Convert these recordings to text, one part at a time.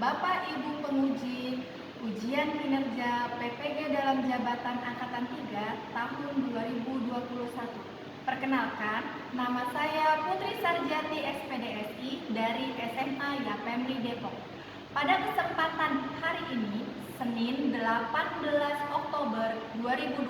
Bapak Ibu penguji ujian kinerja PPG dalam jabatan Angkatan 3 tahun 2021. Perkenalkan, nama saya Putri Sarjati SPDSI dari SMA Yapemli Depok. Pada kesempatan hari ini, Senin 18 Oktober 2021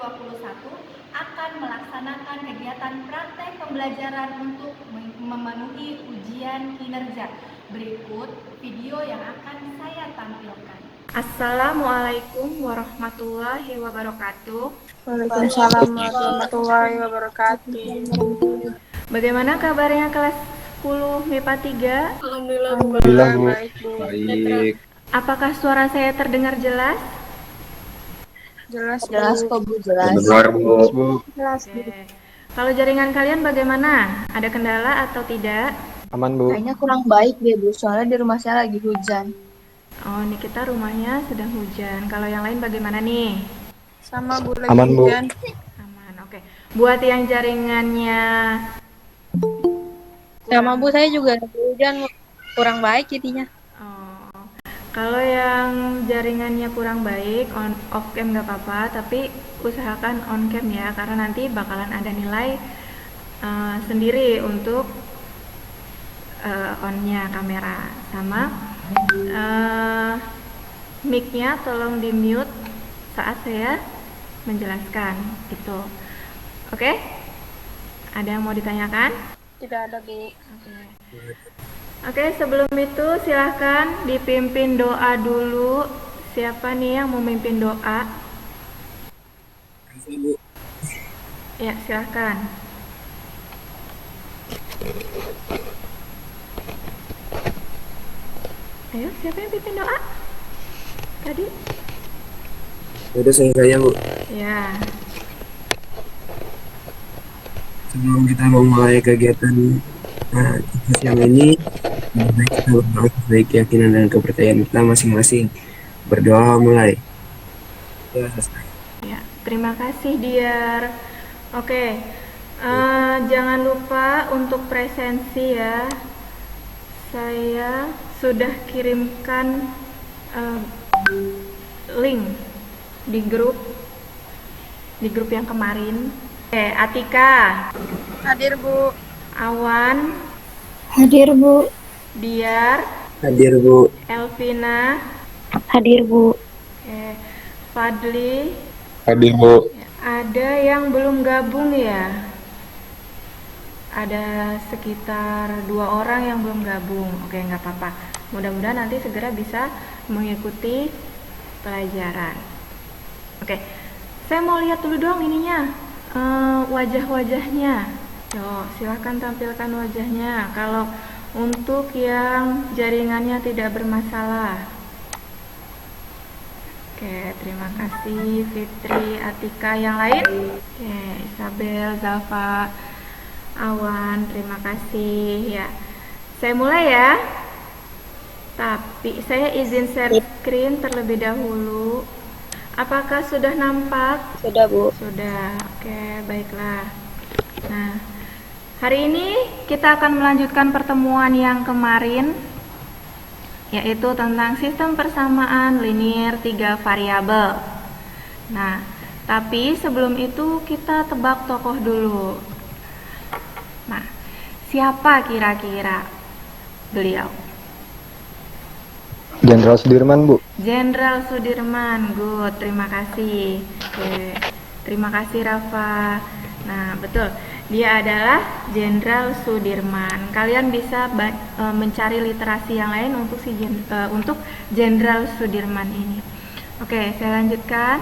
akan melaksanakan kegiatan praktek pembelajaran untuk memenuhi ujian kinerja. Berikut video yang akan saya tampilkan. Assalamualaikum warahmatullahi wabarakatuh. Waalaikumsalam warahmatullahi wabarakatuh. Bagaimana kabarnya kelas 10 MIPA 3? Alhamdulillah baik, Bu. Baik. Apakah suara saya terdengar jelas? Jelas kok Bu, jelas. Dengar, Bu. Jelas, Bu. Oke. Kalau jaringan kalian bagaimana? Ada kendala atau tidak? Aman, Bu. Kayaknya kurang baik deh Bu, soalnya di rumah saya lagi hujan. Oh, ini kita rumahnya sedang hujan. Kalau yang lain bagaimana nih? Sama Bu lagi Aman, Bu. hujan. Aman, oke. Buat yang jaringannya Sama Bu, saya juga lagi hujan, kurang baik jadinya. Oh, kalau yang jaringannya kurang baik, off cam nggak apa-apa, tapi usahakan on cam ya, karena nanti bakalan ada nilai sendiri untuk on-nya kamera. Sama mic-nya tolong di mute saat saya menjelaskan, gitu. Oke? Ada yang mau ditanyakan? Tidak ada, Bu. Oke, sebelum itu silahkan dipimpin doa dulu. Siapa nih yang memimpin doa? Ya, silahkan. Ayo, siapa yang pimpin doa? Tadi? Udah saya Bu. Ya. Sebelum kita memulai kegiatan siang ini, kita berdoa sesuai keyakinan dan kepercayaan kita masing-masing. Berdoa mulai. Ya, selesai. Ya, terima kasih Diar. Oke, jangan lupa untuk presensi ya. Saya sudah kirimkan link di grup yang kemarin. Oke, Atika, Hadir, Bu. Awan, Hadir Bu. Diar, Hadir Bu. Elvina, Hadir Bu. Fadli. Hadir, Bu. Ada yang belum gabung ya? Ada sekitar 2 orang yang belum gabung. Oke, nggak apa-apa. Mudah-mudahan nanti segera bisa mengikuti pelajaran. Oke, saya mau lihat dulu dong ininya, wajah-wajahnya. Yo, silahkan tampilkan wajahnya. Kalau untuk yang jaringannya tidak bermasalah. Oke, terima kasih Fitri, Atika, yang lain? Oke, Isabel, Zafa, Awan, terima kasih ya. Saya mulai ya. Tapi saya izin share screen terlebih dahulu. Apakah sudah nampak? Sudah Bu. Sudah. Oke, baiklah. Nah, hari ini kita akan melanjutkan pertemuan yang kemarin, yaitu tentang sistem persamaan linear 3 variabel. Nah, tapi sebelum itu kita tebak tokoh dulu. Nah, siapa kira-kira beliau? Jenderal Sudirman, Bu. Jenderal Sudirman, good, terima kasih. Oke, terima kasih Rafa. Nah, betul, dia adalah Jenderal Sudirman. Kalian bisa mencari literasi yang lain untuk Jenderal Sudirman ini. Oke, saya lanjutkan.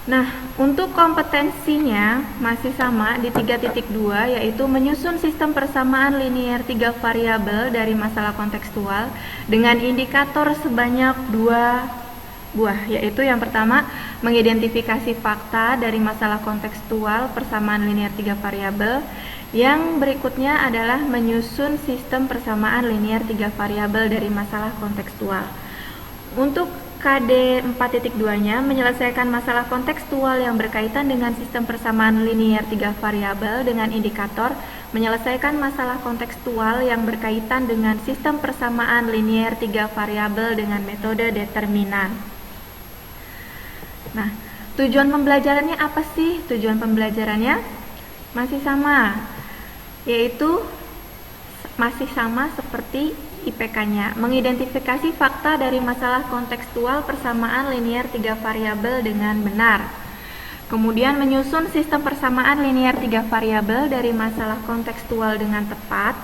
Nah, untuk kompetensinya masih sama di 3.2, yaitu menyusun sistem persamaan linear 3 variabel dari masalah kontekstual dengan indikator sebanyak 2 buah, yaitu yang pertama mengidentifikasi fakta dari masalah kontekstual persamaan linear 3 variabel. Yang berikutnya adalah menyusun sistem persamaan linear 3 variabel dari masalah kontekstual. Untuk KD 4.2-nya menyelesaikan masalah kontekstual yang berkaitan dengan sistem persamaan linier 3 variabel dengan indikator, menyelesaikan masalah kontekstual yang berkaitan dengan sistem persamaan linier 3 variabel dengan metode determinan. Nah, tujuan pembelajarannya apa sih? Tujuan pembelajarannya masih sama, yaitu masih sama seperti IPK-nya, mengidentifikasi fakta dari masalah kontekstual persamaan linier 3 variabel dengan benar. Kemudian menyusun sistem persamaan linier 3 variabel dari masalah kontekstual dengan tepat.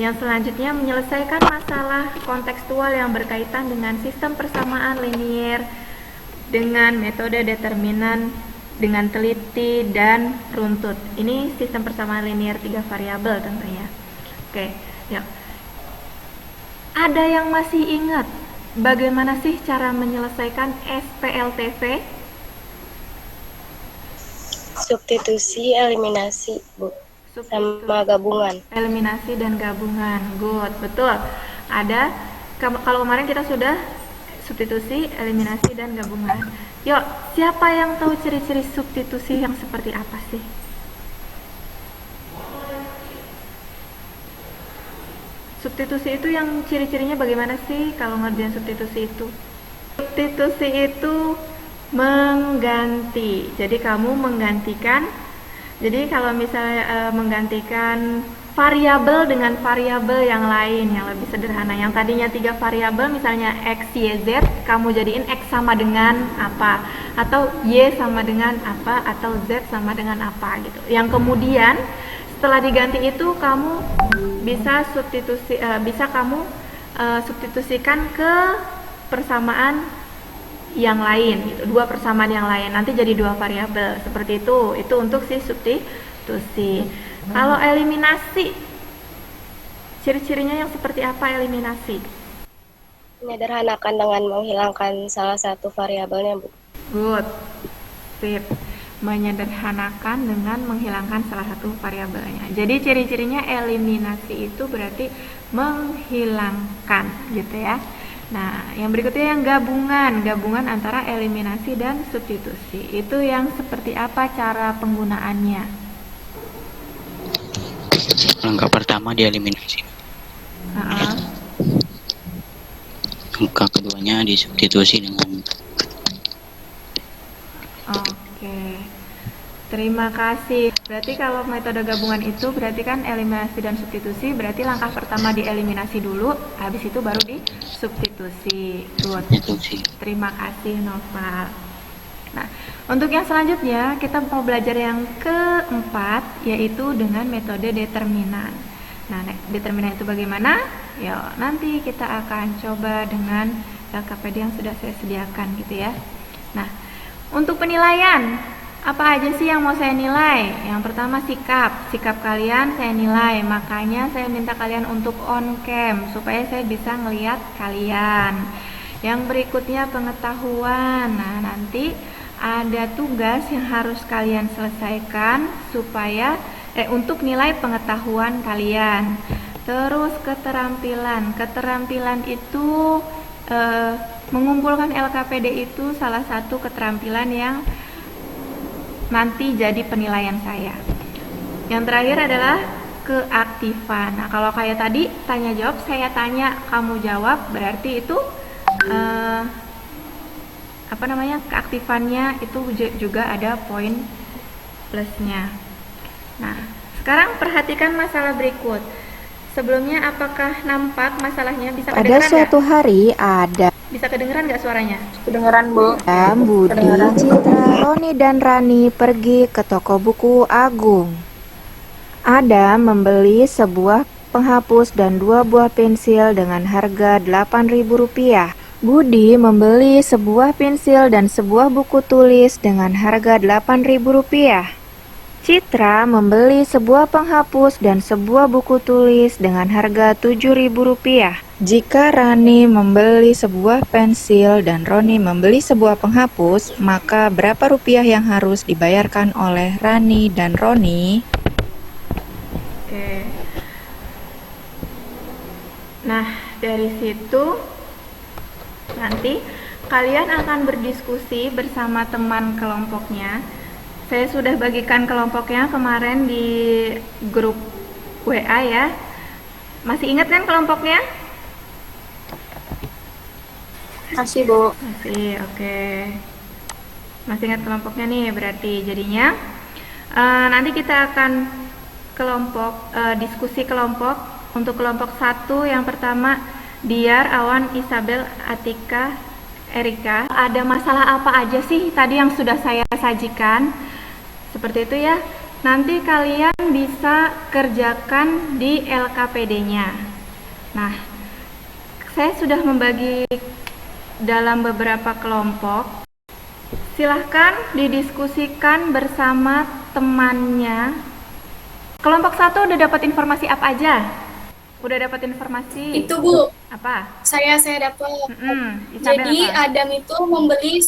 Yang selanjutnya menyelesaikan masalah kontekstual yang berkaitan dengan sistem persamaan linier dengan metode determinan dengan teliti dan runtut. Ini sistem persamaan linier 3 variabel tentunya. Oke, ya. Ada yang masih ingat bagaimana sih cara menyelesaikan SPLTV? Substitusi, eliminasi, Bu. Sama gabungan. Eliminasi dan gabungan. Good, betul. Ada, kalau kemarin kita sudah substitusi, eliminasi, dan gabungan. Yuk, siapa yang tahu ciri-ciri substitusi yang seperti apa sih? Substitusi itu yang ciri-cirinya bagaimana sih kalau ngerjain substitusi itu? Substitusi itu mengganti. Jadi kamu menggantikan. Jadi kalau misalnya menggantikan variabel dengan variabel yang lain yang lebih sederhana. Yang tadinya 3 variabel misalnya x, y, z, kamu jadiin x sama dengan apa, atau y sama dengan apa, atau z sama dengan apa gitu. Yang kemudian setelah diganti itu kamu bisa substitusikan ke persamaan yang lain gitu, 2 persamaan yang lain, nanti jadi 2 variabel seperti itu. Itu untuk si substitusi. Kalau eliminasi, ciri-cirinya yang seperti apa eliminasi? Menyederhanakan dengan menghilangkan salah satu variabelnya, Bu. Good, sip. Menyederhanakan dengan menghilangkan salah satu variabelnya. Jadi ciri-cirinya eliminasi itu berarti menghilangkan gitu ya. Nah, yang berikutnya yang gabungan. Gabungan antara eliminasi dan substitusi. Itu yang seperti apa cara penggunaannya? Langkah pertama dieliminasi. Langkah keduanya disubstitusi dengan. Oke, terima kasih. Berarti kalau metode gabungan itu berarti kan eliminasi dan substitusi. Berarti langkah pertama dieliminasi dulu, habis itu baru disubstitusi. Good. Terima kasih Noval. Nah, untuk yang selanjutnya kita mau belajar yang keempat, yaitu dengan metode determinan. Nah, determinan itu bagaimana? Yuk, nanti kita akan coba dengan LKPD yang sudah saya sediakan gitu ya. Nah, untuk penilaian, apa aja sih yang mau saya nilai? Yang pertama sikap kalian saya nilai, makanya saya minta kalian untuk on cam supaya saya bisa ngelihat kalian. Yang berikutnya pengetahuan. Nah, nanti ada tugas yang harus kalian selesaikan supaya untuk nilai pengetahuan kalian. Terus keterampilan itu mengumpulkan LKPD itu salah satu keterampilan yang nanti jadi penilaian saya. Yang terakhir adalah keaktifan. Nah, kalau kayak tadi tanya jawab, saya tanya kamu jawab, berarti itu keaktifannya itu juga ada poin plusnya. Nah, sekarang perhatikan masalah berikut. Sebelumnya apakah nampak masalahnya? Bisa kedengeran? Pada suatu hari ada. Bisa kedengeran nggak suaranya? Kedengeran, Bu. Budi, Citra, Roni, dan Rani pergi ke toko buku Agung. Ada membeli sebuah penghapus dan 2 buah pensil dengan harga Rp8.000. Budi membeli sebuah pensil dan sebuah buku tulis dengan harga Rp8.000. Citra membeli sebuah penghapus dan sebuah buku tulis dengan harga Rp7.000. Jika Rani membeli sebuah pensil dan Roni membeli sebuah penghapus, maka berapa rupiah yang harus dibayarkan oleh Rani dan Roni? Oke. Nah, dari situ nanti kalian akan berdiskusi bersama teman kelompoknya. Saya sudah bagikan kelompoknya kemarin di grup WA ya. Masih ingat kan kelompoknya? Kasih, Bu. Masih, oke. Masih ingat kelompoknya nih, berarti jadinya nanti kita akan diskusi kelompok. Untuk kelompok 1 yang pertama Diar, Awan, Isabel, Atika, Erika. Ada masalah apa aja sih tadi yang sudah saya sajikan? Seperti itu ya. Nanti kalian bisa kerjakan di LKPD-nya. Nah, saya sudah membagi dalam beberapa kelompok. Silahkan didiskusikan bersama temannya. Kelompok 1 udah dapat informasi apa aja? Udah dapat informasi? Itu Bu, Apa? saya dapat. Isabel Jadi apa? Adam itu membeli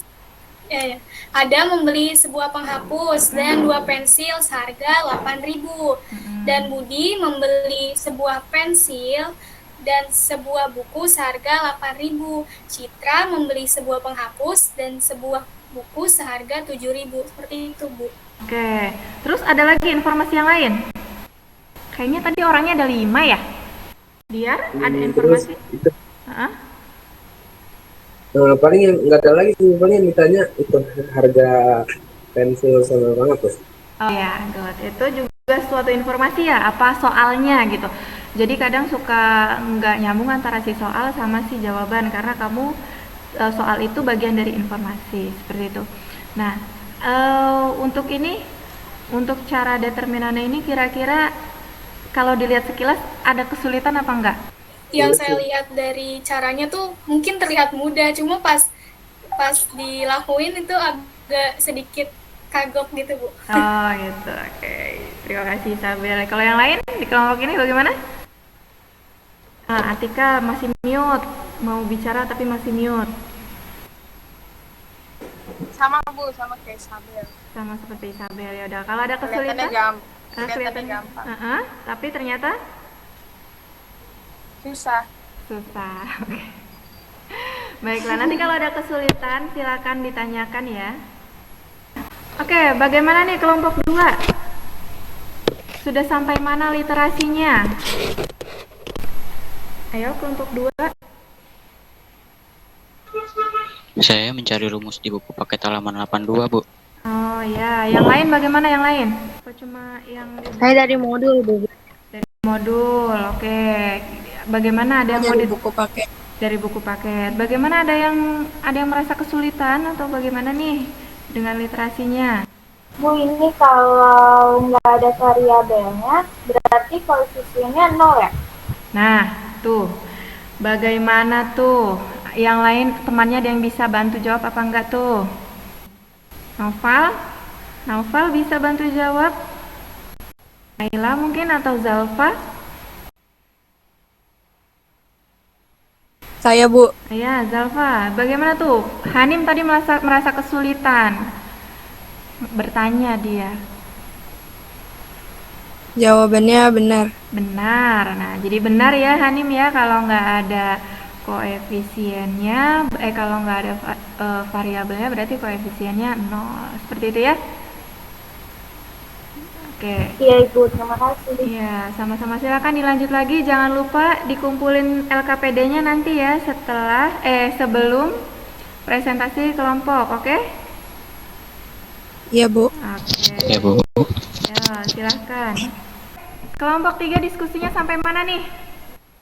sebuah penghapus dan 2 pensil seharga 8.000. Dan Budi membeli sebuah pensil dan sebuah buku seharga 8.000. Citra membeli sebuah penghapus dan sebuah buku seharga 7.000. Seperti itu, Bu. Oke, terus ada lagi informasi yang lain? Kayaknya tadi orangnya ada 5 ya? Biar ada informasi. Hah? Paling yang nggak ada lagi sih, paling yang ditanya itu harga pensil sama penghapus. Oh ya, good. Itu juga suatu informasi ya, apa soalnya gitu. Jadi kadang suka nggak nyambung antara si soal sama si jawaban karena kamu soal itu bagian dari informasi seperti itu. Nah, untuk cara determinannya ini kira-kira kalau dilihat sekilas ada kesulitan apa enggak? Yang saya lihat dari caranya tuh mungkin terlihat mudah, cuma pas dilakuin itu agak sedikit kagok gitu, Bu. Oh gitu, oke. Terima kasih Isabel. Kalau yang lain di kelompok ini bagaimana? Atika masih mute, mau bicara tapi masih mute. Sama Bu, sama kayak Isabel. Sama seperti Isabel ya udah. Kalau ada kesulitan? Kelihatannya gampang. Tapi ternyata Susah. Oke. Baiklah, nanti kalau ada kesulitan silakan ditanyakan ya. Oke, bagaimana nih kelompok 2? Sudah sampai mana literasinya? Ayo kelompok 2. Saya mencari rumus di buku paket halaman 82, Bu. Oh ya, yang lain bagaimana yang lain? Apa cuma yang Saya dari modul, Bu. dari modul? Oke. Bagaimana ada yang mau Dari buku paket. dari buku paket? Bagaimana ada yang merasa kesulitan atau bagaimana nih dengan literasinya? Bu, ini kalau nggak ada variabelnya, berarti koefisiennya 0 ya? Nah, tuh. Bagaimana tuh? Yang lain temannya ada yang bisa bantu jawab apa enggak tuh? Naufal bisa bantu jawab? Naila mungkin atau Zalfa? Saya, Bu. Ya, Zalfa. Bagaimana tuh? Hanim tadi merasa kesulitan. Bertanya dia. Jawabannya benar. Benar. Nah, jadi benar ya Hanim ya kalau nggak ada koefisiennya, kalau nggak ada variabelnya berarti koefisiennya 0. Seperti itu ya? Oke. Iya, Ibu. Terima kasih. Iya, sama-sama. Silakan dilanjut lagi. Jangan lupa dikumpulin LKPD-nya nanti ya sebelum presentasi kelompok, oke? Iya, Bu. Oke. Ya, Bu. Ya, silahkan. Kelompok 3 diskusinya sampai mana nih?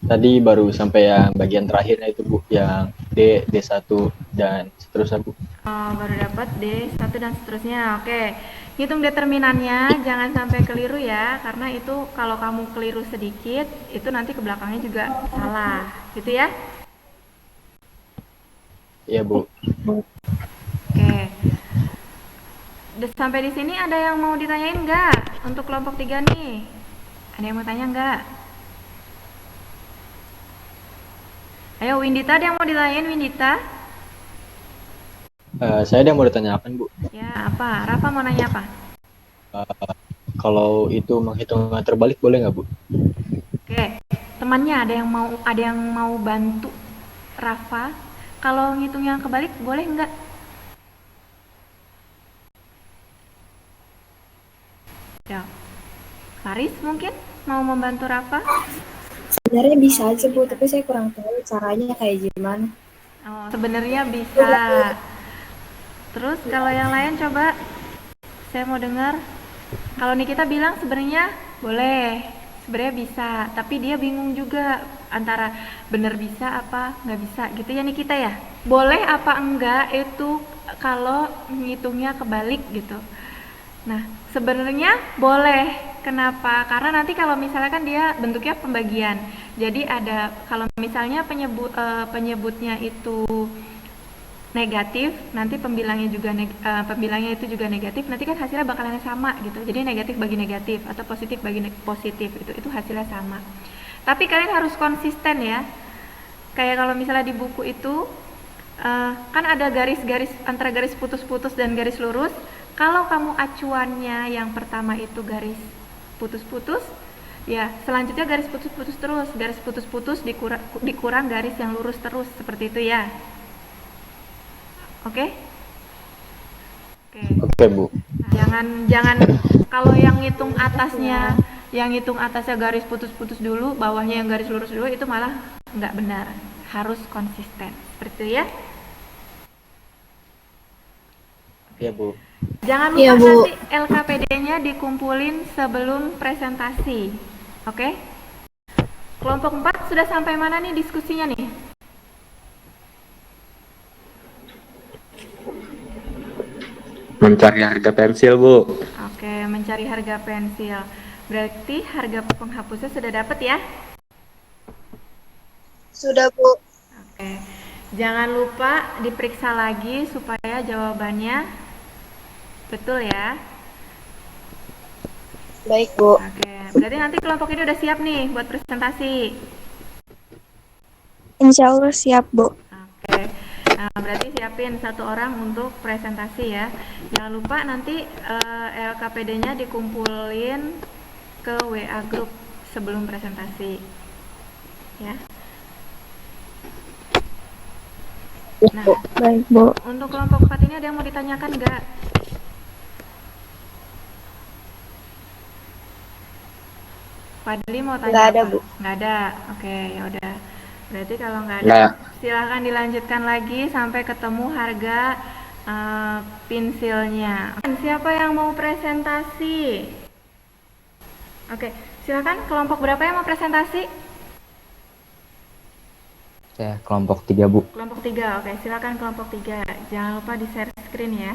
Tadi baru sampai yang bagian terakhirnya itu Bu, yang D1 dan seterusnya Bu. Oh, baru dapat D1 dan seterusnya. Oke. Hitung determinannya, jangan sampai keliru ya, karena itu kalau kamu keliru sedikit, itu nanti ke belakangnya juga salah, gitu ya? Iya Bu. Oke. Sampai di sini ada yang mau ditanyain nggak untuk kelompok 3 nih? Ada yang mau tanya nggak? Ayo Windita, ada yang mau ditanyain Windita? Saya ada yang mau ditanyakan Bu. Ya, apa? Rafa mau nanya apa? Kalau itu menghitungnya terbalik boleh nggak Bu? Oke, temannya ada yang mau bantu Rafa Kalau ngitung yang kebalik boleh nggak? Ya. Faris mungkin mau membantu Rafa? Sebenarnya bisa aja Bu, tapi saya kurang tahu caranya kayak gimana. Oh, sebenarnya bisa. Terus kalau yang lain coba, saya mau dengar. Kalau Nikita bilang sebenarnya boleh, sebenarnya bisa, tapi dia bingung juga antara bener bisa apa nggak bisa gitu ya Nikita ya. Boleh apa enggak itu kalau ngitungnya kebalik gitu. Nah, sebenarnya boleh. Kenapa? Karena nanti kalau misalnya kan dia bentuknya pembagian. Jadi ada kalau misalnya penyebutnya itu negatif, nanti pembilangnya itu juga negatif, nanti kan hasilnya bakalan sama gitu. Jadi negatif bagi negatif atau positif bagi positif itu hasilnya sama. Tapi kalian harus konsisten ya. Kayak kalau misalnya di buku itu kan ada garis-garis antara garis putus-putus dan garis lurus. Kalau kamu acuannya yang pertama itu garis putus-putus, ya selanjutnya garis putus-putus terus, garis putus-putus dikurang garis yang lurus terus, seperti itu ya. Oke? Oke, Bu. Jangan kalau yang ngitung atasnya garis putus-putus dulu, bawahnya yang garis lurus dulu, itu malah nggak benar. Harus konsisten. Seperti itu ya. Iya, Bu. Jangan lupa nanti LKPD-nya dikumpulin sebelum presentasi. Oke? Kelompok 4 sudah sampai mana nih diskusinya nih? Mencari harga pensil, Bu. Oke, mencari harga pensil. Berarti harga penghapusnya sudah dapat ya? Sudah, Bu. Oke. Jangan lupa diperiksa lagi supaya jawabannya betul ya. Baik, Bu. Oke, berarti nanti kelompok ini udah siap nih buat presentasi. Insya Allah siap, Bu. Oke, nah, berarti siapin satu orang untuk presentasi ya. Jangan lupa nanti LKPD-nya dikumpulin ke WA group sebelum presentasi ya. Nah, Baik, Bu. untuk kelompok 4 ini ada yang mau ditanyakan nggak? Fadli mau tanya? Nggak ada, apa? Bu. Nggak ada. Oke, ya udah. Berarti kalau nggak ada, Nggak. silahkan dilanjutkan lagi sampai ketemu harga pensilnya. Siapa yang mau presentasi? Oke, silakan. Kelompok berapa yang mau presentasi? Saya kelompok 3, Bu. Kelompok 3. Oke, silakan kelompok 3. Jangan lupa di share screen ya.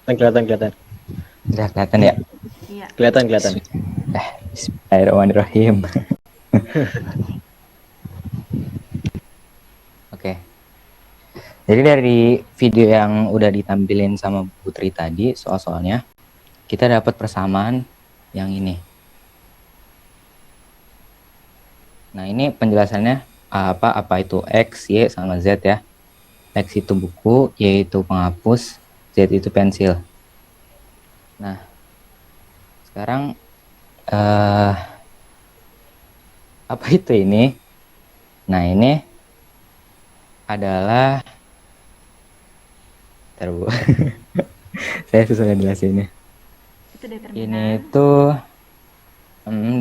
Kelihatan. Udah kelihatan ya? Iya. Kelihatan. Bismillahirrahmanirrahim. Oke. Jadi dari video yang udah ditampilin sama Putri tadi, soal-soalnya, kita dapat persamaan yang ini. Nah, ini penjelasannya apa itu X, Y, sama Z ya. X itu buku, Y itu penghapus, Z itu pensil. Nah, sekarang apa itu ini? Nah, ini adalah Bu. Saya susah ngejelasinnya. Itu determinan. Ini itu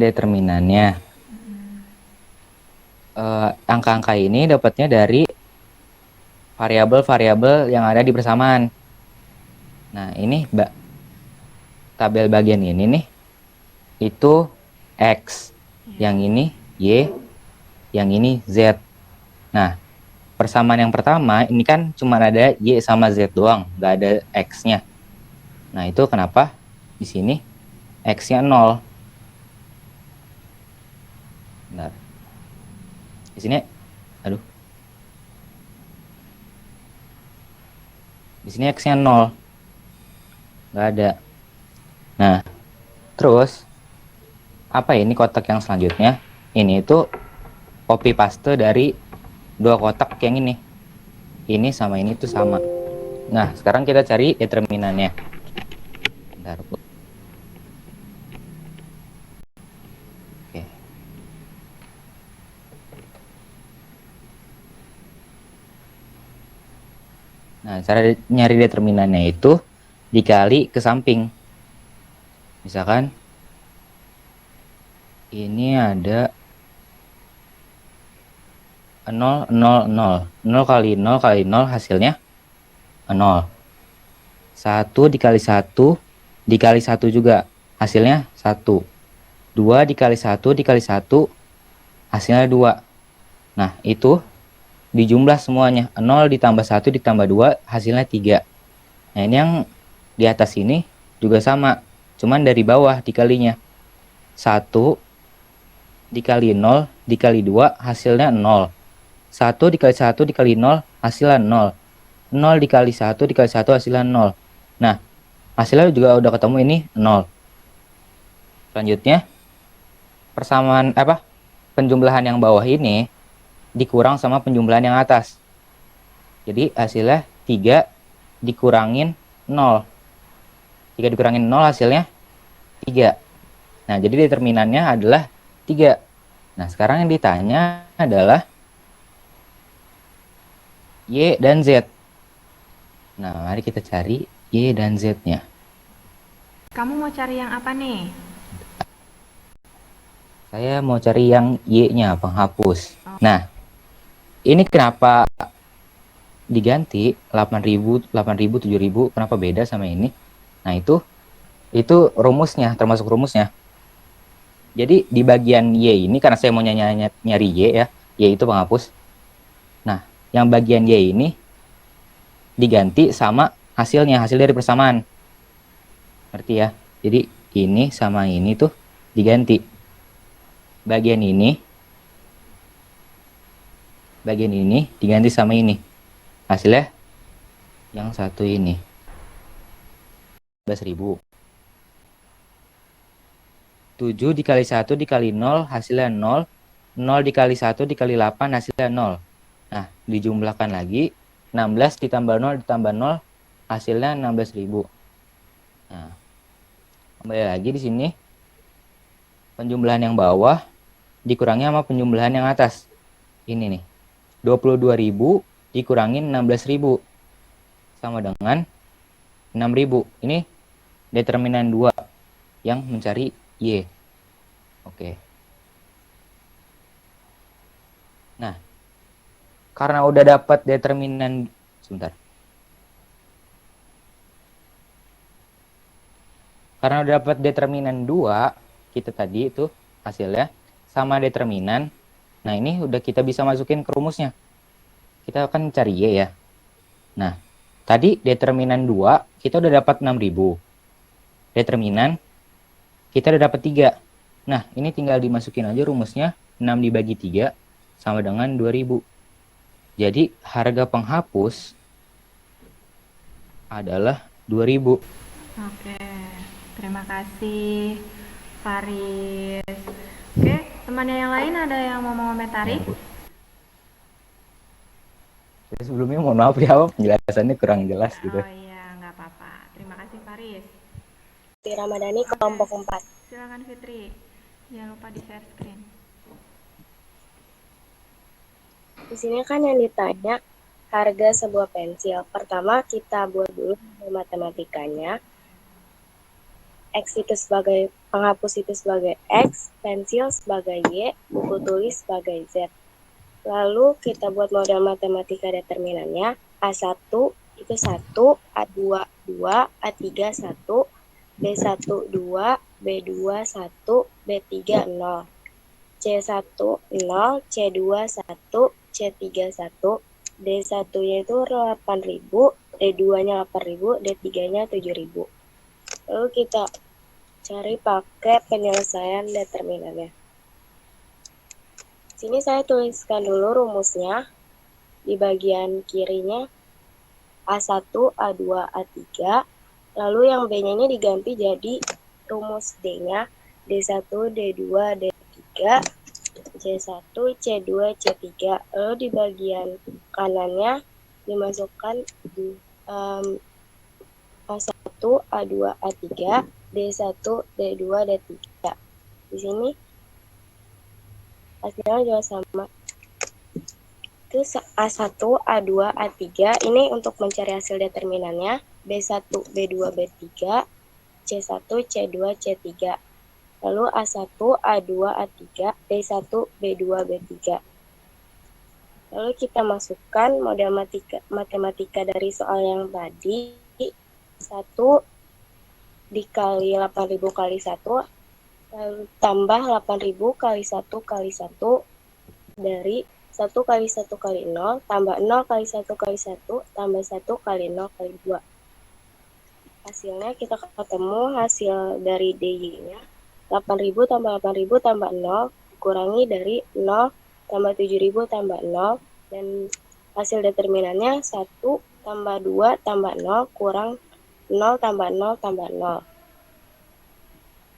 determinannya. Angka-angka ini dapatnya dari variabel-variabel yang ada di persamaan. Nah, ini tabel bagian ini nih, itu X, yang ini Y, yang ini Z. Nah, persamaan yang pertama ini kan cuma ada Y sama Z doang, nggak ada X-nya. Nah, itu kenapa di sini X-nya 0. Bentar. Di sini, di sini X-nya 0. Nggak ada. Nah, terus apa ini kotak yang selanjutnya? Ini itu copy paste dari dua kotak yang ini. Ini sama ini tuh sama. Nah, sekarang kita cari determinannya. Bentar, Bu. Oke. Nah, cara nyari determinannya itu dikali ke samping. Misalkan ini ada 0, 0, 0. 0 kali 0 kali 0 hasilnya 0. 1 dikali 1 dikali 1 juga hasilnya 1. 2 dikali 1 dikali 1 hasilnya 2. Nah, itu dijumlah semuanya. 0 ditambah 1 ditambah 2 hasilnya 3. Nah, ini yang di atas ini juga sama, cuman dari bawah dikalinya. 1 dikali 0 dikali 2 hasilnya 0. 1 dikali 1 dikali 0 hasilnya 0. 0 dikali 1 dikali 1 hasilnya 0. Nah, hasilnya juga udah ketemu, ini 0. Selanjutnya persamaan penjumlahan yang bawah ini dikurang sama penjumlahan yang atas. Jadi hasilnya 3 dikurangin 0. 3 dikurangin 0 hasilnya 3. Nah, jadi determinannya adalah 3. Nah, sekarang yang ditanya adalah Y dan Z. Nah, mari kita cari Y dan Z-nya. Kamu mau cari yang apa nih? Saya mau cari yang Y-nya, penghapus. Nah, ini kenapa diganti 8.000, 7.000, kenapa beda sama ini? Nah, itu rumusnya, termasuk rumusnya. Jadi di bagian Y ini, karena saya mau nyari Y ya, Y itu penghapus. Nah, yang bagian Y ini diganti sama hasil dari persamaan. Ngerti ya? Jadi ini sama ini tuh diganti. Bagian ini diganti sama ini. Hasilnya yang satu ini. 11.000. 7 dikali 1 dikali 0 hasilnya 0. 0 dikali 1 dikali 8 hasilnya 0. Nah, dijumlahkan lagi. 16 ditambah 0 ditambah 0 hasilnya 16.000. Nah, kembali lagi di sini. Penjumlahan yang bawah dikurangi sama penjumlahan yang atas. Ini nih. 22.000 dikurangin 16.000 sama dengan 6.000. Ini determinan 2 yang mencari Y. Oke. Nah, karena udah dapat determinan, sebentar. Karena udah dapat determinan 2 kita tadi itu hasilnya sama determinan. Nah, ini udah kita bisa masukin ke rumusnya. Kita akan cari Y ya. Nah, tadi determinan 2 kita udah dapat 6.000. Determinan kita udah dapat 3. Nah, ini tinggal dimasukin aja rumusnya. 6 dibagi 3 sama dengan 2.000. Jadi harga penghapus adalah 2.000. Oke, terima kasih Faris. Oke, temannya yang lain ada yang mau mengomentari? Sebelumnya mohon maaf ya, penjelasannya kurang jelas gitu. Oh iya, nggak apa-apa. Terima kasih Faris. Fitri Ramadhani, kelompok 4. Silakan Fitri. Jangan lupa di share screen. Di sini kan yang ditanya harga sebuah pensil. Pertama kita buat dulu matematikanya. X itu sebagai penghapus, itu sebagai X, pensil sebagai Y, buku tulis sebagai Z. Lalu kita buat model matematika determinannya. A1 itu 1, A2 2, A3 1, B1 2, B2 1, B3 0. C1 0, C2 1, C3 1, D1-nya itu 8.000, D2-nya 8.000, D3-nya 7.000. Lalu kita cari pakai penyelesaian determinannya. Sini saya tuliskan dulu rumusnya. Di bagian kirinya A1, A2, A3. Lalu yang B-nya ini diganti jadi rumus D-nya D1, D2, D3, C1, C2, C3. Lalu di bagian kanannya dimasukkan A1, A2, A3, D1, D2, D3. Di sini hasilnya juga sama. yaitu A1, A2, A3. Ini untuk mencari hasil determinannya. B1, B2, B3, C1, C2, C3. Lalu A1, A2, A3, B1, B2, B3. Lalu kita masukkan model matematika dari soal yang tadi. 1 dikali 8.000 kali 1, lalu tambah 8.000 kali 1 kali 1, dari 1 kali 1 kali 0, tambah 0 kali 1 kali 1, tambah 1 kali 0 kali 2. Hasilnya kita ketemu hasil dari DY-nya. 8.000 tambah 8.000 tambah 0, dikurangi dari 0, tambah 7.000 tambah 0, dan hasil determinannya 1 tambah 2 tambah 0 kurang 0 tambah 0 tambah 0.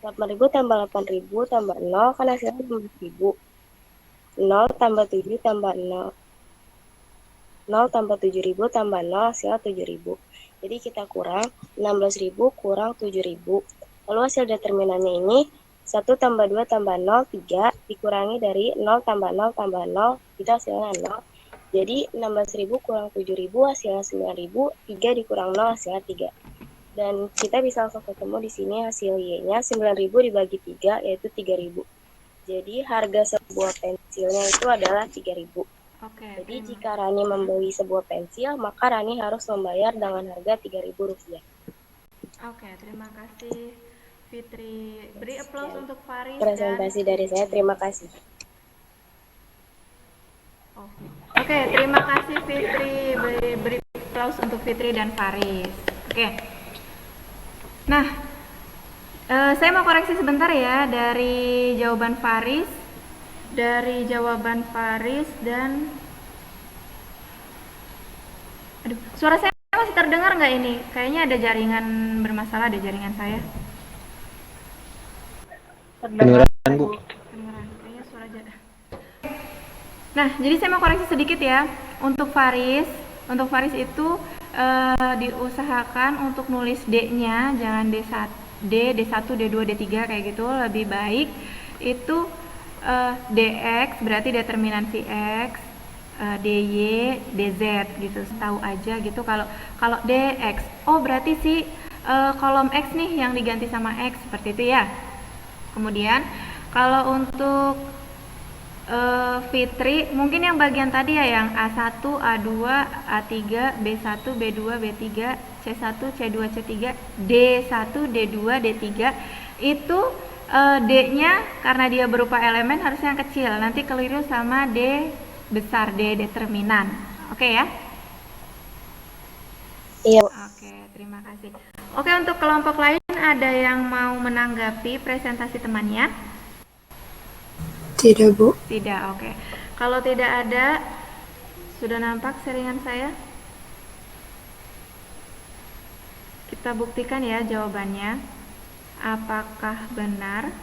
8.000 tambah 8.000 tambah 0, kan hasilnya 12.000. 0 tambah 7 tambah 0. 0 tambah 7.000 tambah 0, hasilnya 7.000. Jadi kita kurang 16.000 kurang 7.000. Lalu hasil determinannya ini 1 tambah 2 tambah 0, 3, dikurangi dari 0 tambah 0 tambah 0, itu hasilnya 0. Jadi 16.000 kurang 7.000 hasilnya 9.000, 3 dikurang 0 hasilnya 3. Dan kita bisa langsung ketemu di sini hasil Y-nya 9.000 dibagi 3 yaitu 3.000. Jadi harga sebuah pensilnya itu adalah 3.000. Jadi jika Rani membeli sebuah pensil, maka Rani harus membayar dengan harga Rp3.000. Oke, terima kasih Fitri. Beri aplaus untuk Faris presentasi dari saya. Terima kasih. Oke, terima kasih Fitri. Beri aplaus untuk Fitri dan Faris. Oke. Nah, saya mau koreksi sebentar ya dari jawaban Faris. Dan aduh, suara saya masih terdengar nggak ini? Kayaknya ada jaringan bermasalah, ada jaringan saya. Kedengeran, Bu. Kedengeran, kayaknya suara Nah, jadi saya mau koreksi sedikit ya. Untuk Faris itu diusahakan untuk nulis D-nya jangan D1, D2, D3 kayak gitu. Lebih baik itu DX berarti determinansi X, DY, DZ gitu. Tahu aja gitu kalau DX. Oh, berarti si kolom X nih yang diganti sama X seperti itu ya. Kemudian kalau untuk Fitri, mungkin yang bagian tadi ya yang A1, A2, A3, B1, B2, B3, C1, C2, C3, D1, D2, D3 itu D-nya karena dia berupa elemen harusnya yang kecil, nanti keliru sama D besar, D determinan. Oke ya? Iya. Oke, terima kasih. Oke, untuk kelompok lain ada yang mau menanggapi presentasi temannya? Tidak, Bu. Tidak, oke. Kalau tidak ada, sudah nampak seringan saya? Kita buktikan ya jawabannya. Apakah benar?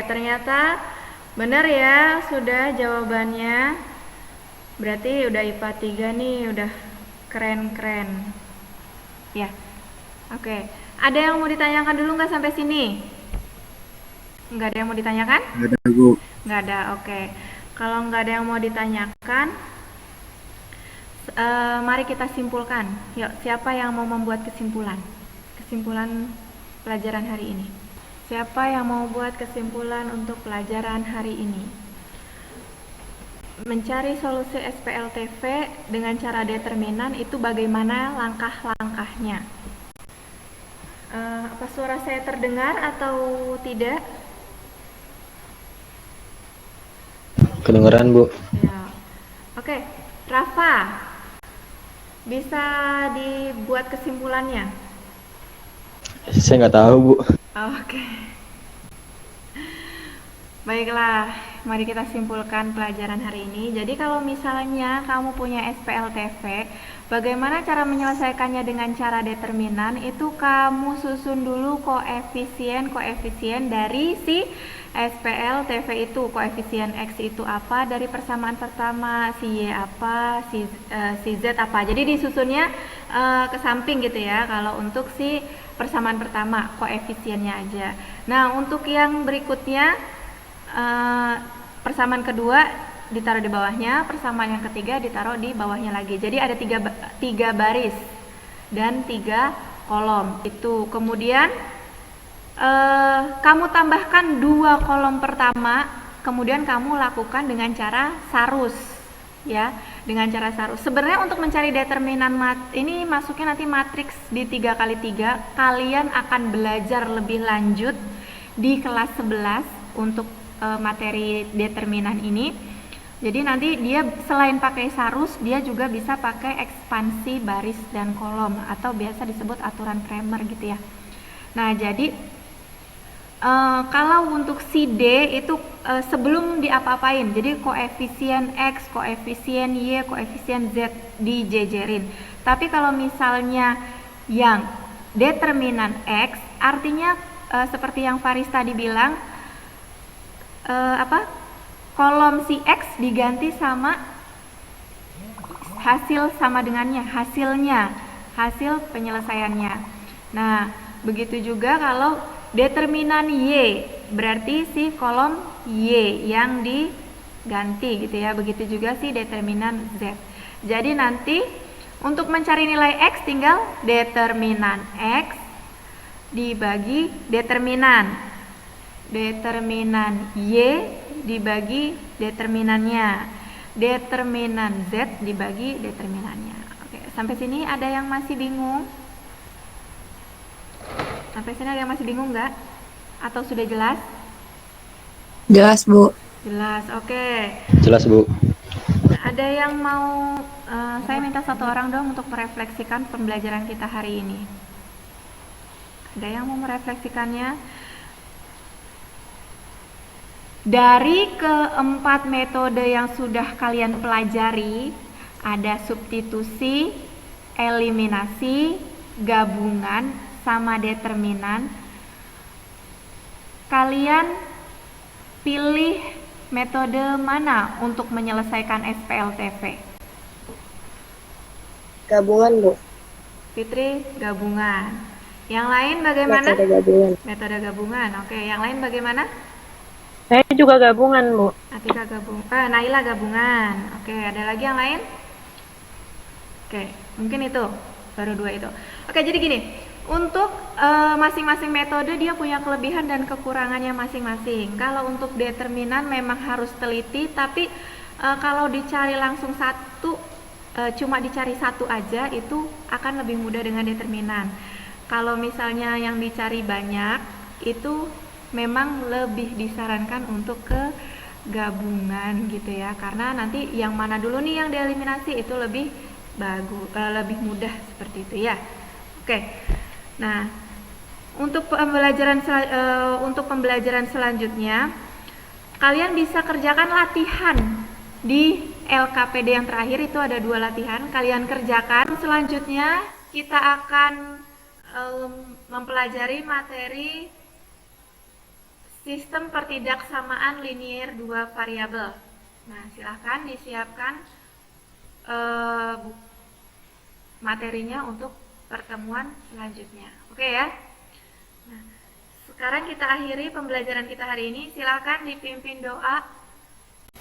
Ternyata benar ya, sudah jawabannya. Berarti udah IPA 3 nih, udah keren-keren. Ya. Oke. Ada yang mau ditanyakan dulu nggak sampai sini? Nggak ada yang mau ditanyakan? Nggak ada, Bu. Nggak ada, oke. Kalau nggak ada yang mau ditanyakan, mari kita simpulkan. Yuk, siapa yang mau membuat kesimpulan? Kesimpulan pelajaran hari ini. Siapa yang mau buat kesimpulan untuk pelajaran hari ini? Mencari solusi SPLTV dengan cara determinan itu bagaimana langkah-langkahnya? Apa suara saya terdengar atau tidak? Kedengeran, Bu. Ya. Oke, Rafa, bisa dibuat kesimpulannya? Saya nggak tahu, Bu. Oke. Baiklah, mari kita simpulkan pelajaran hari ini. Jadi kalau misalnya kamu punya SPLTV, bagaimana cara menyelesaikannya dengan cara determinan? Itu kamu susun dulu koefisien dari si SPLTV itu. Koefisien X itu apa dari persamaan pertama, si Y apa, si Z apa. Jadi disusunnya ke samping gitu ya. Kalau untuk si persamaan pertama, koefisiennya aja. Nah, untuk yang berikutnya, persamaan kedua ditaruh di bawahnya, persamaan yang ketiga ditaruh di bawahnya lagi. Jadi ada tiga baris dan 3 kolom itu. Kemudian kamu tambahkan 2 kolom pertama, kemudian kamu lakukan dengan cara sarus, ya, dengan cara sarus. Sebenarnya untuk mencari determinan ini masuknya nanti matriks di 3x3. Kalian akan belajar lebih lanjut di kelas 11 untuk materi determinan ini. Jadi nanti dia selain pakai sarus, dia juga bisa pakai ekspansi baris dan kolom atau biasa disebut aturan Cramer gitu ya. Nah, jadi kalau untuk si D itu sebelum diapa-apain, jadi koefisien X, koefisien Y, koefisien Z dijejerin. Tapi kalau misalnya yang determinan X, artinya seperti yang Faris tadi bilang, kolom si X diganti sama hasil sama dengannya, hasil penyelesaiannya. Nah, begitu juga kalau determinan Y, berarti si kolom Y yang diganti gitu ya. Begitu juga si determinan Z. Jadi nanti untuk mencari nilai X tinggal determinan X dibagi determinan Y dibagi determinannya, determinan Z dibagi determinannya. Oke, sampai sini ada yang masih bingung? Sampai sini ada yang masih bingung nggak? Atau sudah jelas? Jelas, Bu. Jelas, oke. Jelas, Bu. Ada yang mau, saya minta 1 orang dong untuk merefleksikan pembelajaran kita hari ini. Ada yang mau merefleksikannya? Dari keempat metode yang sudah kalian pelajari, ada substitusi, eliminasi, gabungan, sama determinan. Kalian pilih metode mana untuk menyelesaikan SPLTV? Gabungan, Bu. Fitri, gabungan. Yang lain bagaimana? Metode gabungan. Metode gabungan. Oke, yang lain bagaimana? Saya juga gabungan, Bu. Atika Naila gabungan. Oke, ada lagi yang lain? Oke, mungkin itu baru 2 itu. Oke, jadi gini, untuk masing-masing metode dia punya kelebihan dan kekurangannya masing-masing. Kalau untuk determinan memang harus teliti, tapi kalau dicari langsung cuma dicari satu aja itu akan lebih mudah dengan determinan. Kalau misalnya yang dicari banyak itu memang lebih disarankan untuk ke gabungan gitu ya, karena nanti yang mana dulu nih yang dieliminasi itu lebih bagus, lebih mudah seperti itu ya. Oke, nah untuk pembelajaran selanjutnya kalian bisa kerjakan latihan di LKPD yang terakhir, itu ada 2 latihan kalian kerjakan. Selanjutnya kita akan mempelajari materi sistem pertidaksamaan linier 2 variabel. Nah, silahkan disiapkan materinya untuk pertemuan selanjutnya. Oke ya. Nah, sekarang kita akhiri pembelajaran kita hari ini. Silahkan dipimpin doa.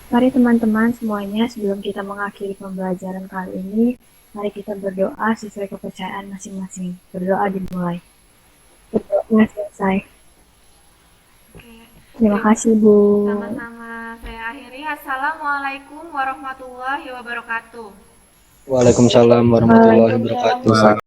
Mari teman-teman semuanya, sebelum kita mengakhiri pembelajaran kali ini, mari kita berdoa sesuai kepercayaan masing-masing. Berdoa dimulai. Berdoa selesai. Terima kasih, Bu. Sama-sama. Saya akhiri. Assalamualaikum warahmatullahi wabarakatuh. Waalaikumsalam warahmatullahi wabarakatuh.